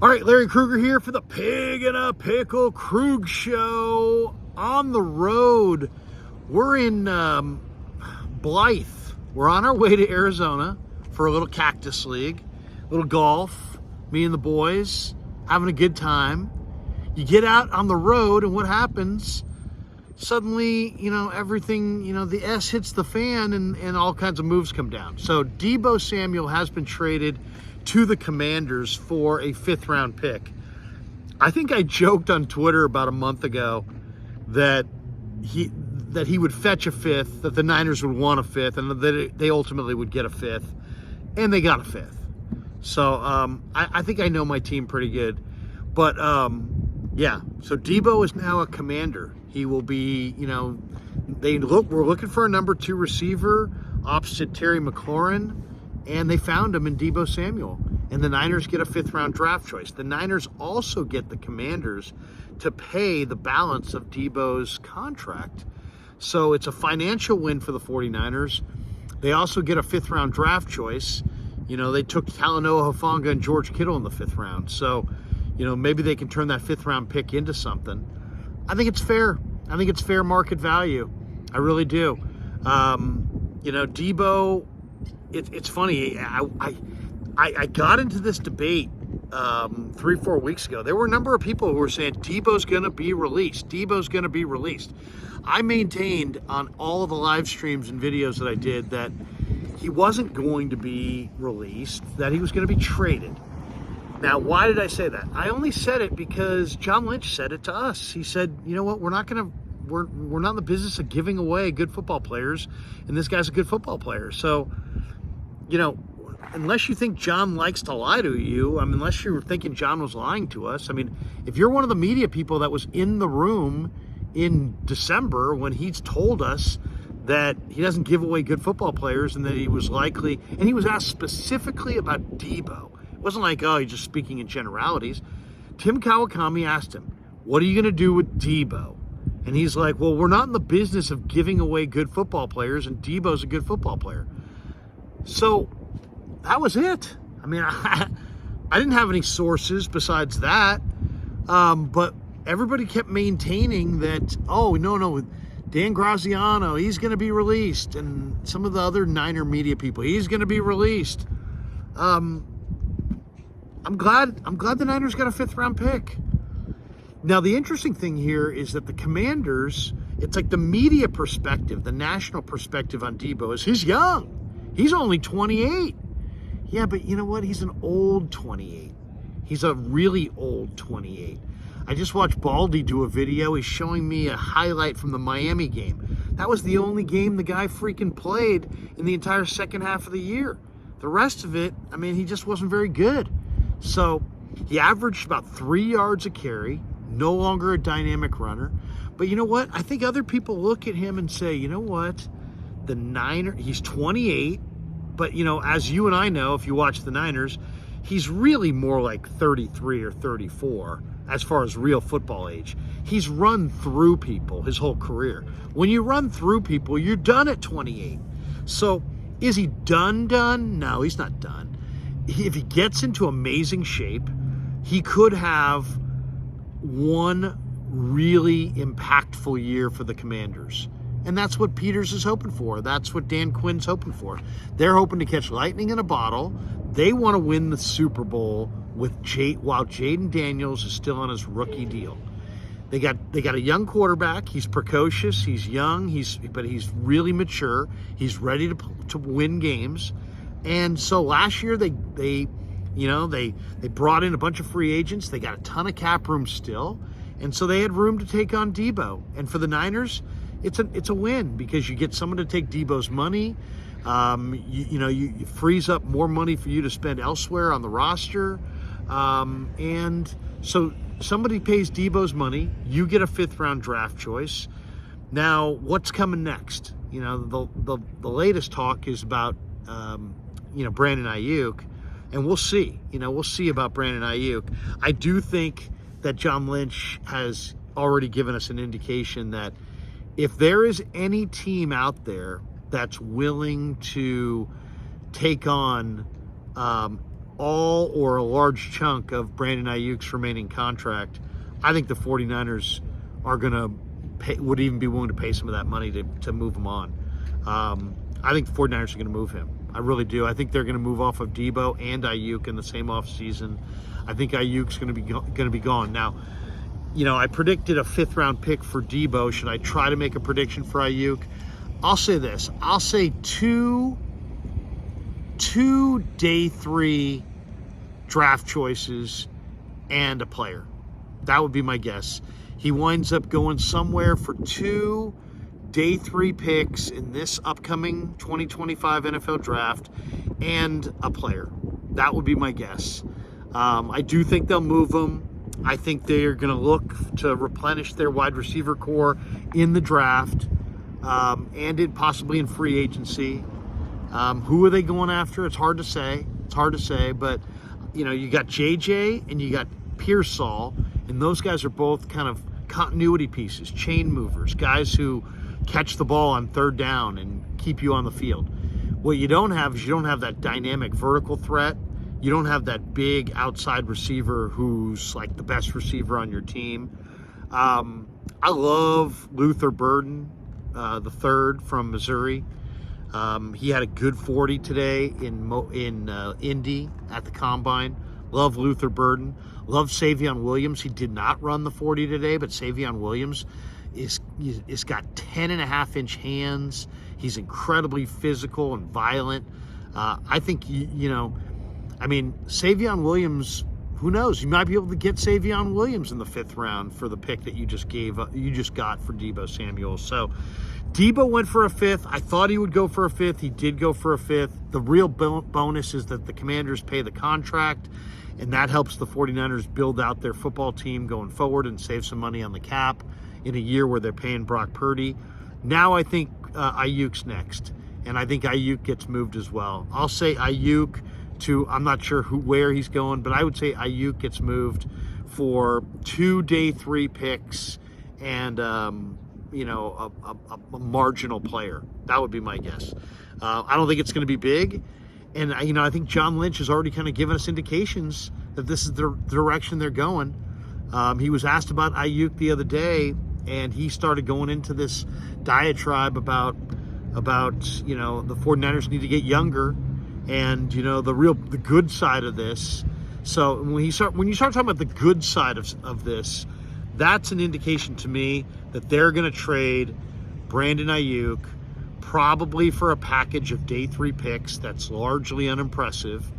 All right, Larry Krueger here for the Pig in a Pickle Krug Show. On the road, we're in Blythe. We're on our way to Arizona for a little cactus league, little golf, me and the boys, having a good time. You get out on the road and what happens? Suddenly, everything, the S hits the fan and all kinds of moves come down. So Debo Samuel has been traded to the Commanders for a 5th round pick. I think I joked on Twitter about a month ago that he would fetch a 5th, that the Niners would want a 5th, and that they ultimately would get a 5th, and they got a 5th. So I think I know my team pretty good. But yeah, so Deebo is now a Commander. He will be, we're looking for a number 2 receiver opposite Terry McLaurin, and they found him in Debo Samuel. And the Niners get a 5th round draft choice. The Niners also get the Commanders to pay the balance of Debo's contract. So it's a financial win for the 49ers. They also get a 5th round draft choice. They took Talanoa Hufanga and George Kittle in the 5th round. So, maybe they can turn that 5th round pick into something. I think it's fair. I think it's fair market value. I really do. Debo, it's funny. I got into this debate 3-4 weeks ago. There were a number of people who were saying Debo's going to be released. Debo's going to be released. I maintained on all of the live streams and videos that I did that he wasn't going to be released, that he was going to be traded. Now, why did I say that? I only said it because John Lynch said it to us. He said, you know what, we're not in the business of giving away good football players, and this guy's a good football player. So, unless you think John likes to lie to you, unless you were thinking John was lying to us, if you're one of the media people that was in the room in December when he's told us that he doesn't give away good football players and that he was likely, and he was asked specifically about Debo. It wasn't like, oh, he's just speaking in generalities. Tim Kawakami asked him, what are you going to do with Debo? And he's like, well, we're not in the business of giving away good football players, and Debo's a good football player. So that was it. I didn't have any sources besides that. But everybody kept maintaining that, oh, no, Dan Graziano, he's going to be released. And some of the other Niner media people, he's going to be released. I'm glad the Niners got a 5th round pick. Now, the interesting thing here is that the Commanders, it's like the media perspective, the national perspective on Debo is he's young. He's only 28. Yeah, but you know what? He's an old 28. He's a really old 28. I just watched Baldy do a video. He's showing me a highlight from the Miami game. That was the only game the guy freaking played in the entire second half of the year. The rest of it, he just wasn't very good. So he averaged about 3 yards a carry, no longer a dynamic runner. But you know what? I think other people look at him and say, you know what? The Niner, he's 28. But, as you and I know, if you watch the Niners, he's really more like 33 or 34 as far as real football age. He's run through people his whole career. When you run through people, you're done at 28. So is he done? No, he's not done. If he gets into amazing shape, he could have one really impactful year for the Commanders. And that's what Peters is hoping for. That's what Dan Quinn's hoping for. They're hoping to catch lightning in a bottle. They want to win the Super Bowl while Jaden Daniels is still on his rookie deal. They got a young quarterback. He's precocious. He's young. But he's really mature. He's ready to win games. And so last year they brought in a bunch of free agents. They got a ton of cap room still, and so they had room to take on Debo. And for the Niners, it's a win because you get someone to take Debo's money. You frees up more money for you to spend elsewhere on the roster. And so somebody pays Debo's money. You get a 5th round draft choice. Now, what's coming next? The latest talk is about Brandon Aiyuk, and we'll see. We'll see about Brandon Aiyuk. I do think that John Lynch has already given us an indication that if there is any team out there that's willing to take on all or a large chunk of Brandon Aiyuk's remaining contract, I think the 49ers are going to would even be willing to pay some of that money to move him on. I think the 49ers are going to move him. I really do. I think they're going to move off of Deebo and Aiyuk in the same offseason. I think Aiyuk's going to be gone. Now, I predicted a 5th round pick for Deebo. Should I try to make a prediction for Aiyuk? I'll say this. I'll say two day 3 draft choices and a player. That would be my guess. He winds up going somewhere for 2 day 3 picks in this upcoming 2025 NFL draft and a player. That would be my guess. I do think they'll move him. I think they're going to look to replenish their wide receiver core in the draft and possibly in free agency. Who are they going after? It's hard to say. But you got JJ and you got Pearsall, and those guys are both kind of continuity pieces, chain movers, guys who catch the ball on 3rd down and keep you on the field. What you don't have is that dynamic vertical threat. You don't have that big outside receiver who's like the best receiver on your team. I love Luther Burden, the 3rd from Missouri. He had a good 40 today in Indy at the Combine. Love Luther Burden. Love Savion Williams. He did not run the 40 today, but Savion Williams is got 10.5-inch hands. He's incredibly physical and violent. I think, Savion Williams, who knows? You might be able to get Savion Williams in the 5th round for the pick that you just got for Debo Samuel. So Deebo went for a 5th. I thought he would go for a 5th. He did go for a 5th. The real bonus is that the Commanders pay the contract, and that helps the 49ers build out their football team going forward and save some money on the cap in a year where they're paying Brock Purdy. Now I think Aiyuk's next, and I think Aiyuk gets moved as well. I'll say Aiyuk I'm not sure where he's going, but I would say Aiyuk gets moved for 2 day 3 picks and a marginal player. That would be my guess. I don't think it's going to be big. And, I think John Lynch has already kind of given us indications that this is the direction they're going. He was asked about Aiyuk the other day, and he started going into this diatribe about the 49ers need to get younger and, the good side of this. So when you start talking about the good side of this, that's an indication to me that they're going to trade Brandon Aiyuk probably for a package of day 3 picks that's largely unimpressive.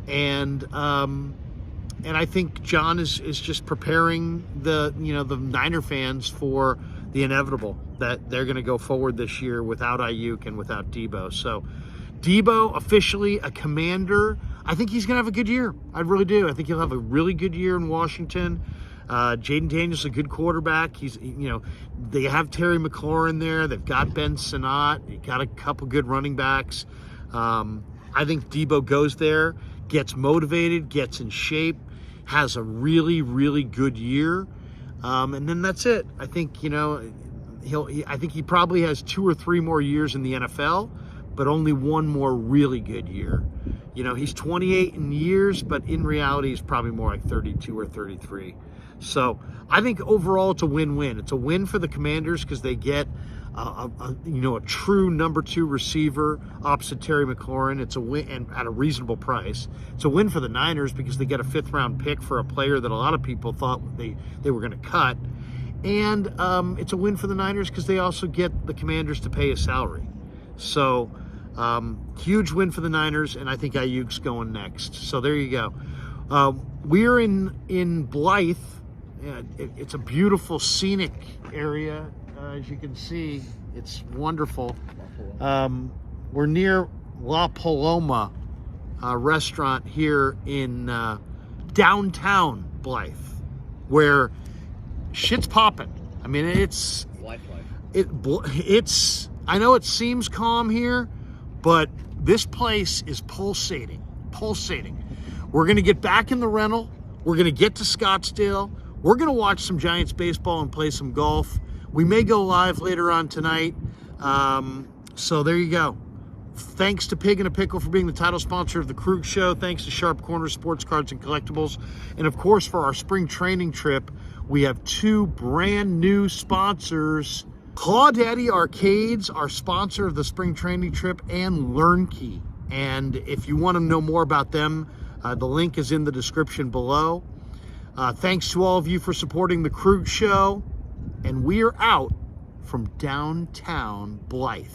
And I think John is just preparing the Niner fans for the inevitable, that they're going to go forward this year without Aiyuk and without Deebo. So Deebo officially a Commander. I think he's going to have a good year. I really do. I think he'll have a really good year in Washington. Jaden Daniels is a good quarterback. They have Terry McLaurin there. They've got Ben Sinnott. They got a couple good running backs. I think Deebo goes there, gets motivated, gets in shape, has a really, really good year, and then that's it. I think I think he probably has 2 or 3 more years in the NFL, but only 1 more really good year. He's 28 in years, but in reality, he's probably more like 32 or 33. So I think overall it's a win-win. It's a win for the Commanders because they get a true number 2 receiver opposite Terry McLaurin. It's a win, and at a reasonable price. It's a win for the Niners because they get a 5th round pick for a player that a lot of people thought they were going to cut. And it's a win for the Niners because they also get the Commanders to pay a salary. So huge win for the Niners, and I think Aiyuk's going next. So there you go. We're in Blythe. It's a beautiful scenic area. As you can see, it's wonderful. We're near La Paloma restaurant here in downtown Blythe, where shit's popping. I mean, it's I know it seems calm here, but this place is pulsating. We're going to get back in the rental. We're going to get to Scottsdale. We're going to watch some Giants baseball and play some golf. We may go live later on tonight. So there you go. Thanks to Pig in a Pickle for being the title sponsor of the Krug Show. Thanks to Sharp Corner Sports Cards and Collectibles. And of course, for our spring training trip, we have 2 brand new sponsors. Claw Daddy Arcades, our sponsor of the spring training trip, and LearnKey. And if you want to know more about them, the link is in the description below. Thanks to all of you for supporting the Krug Show. And we are out from downtown Blythe.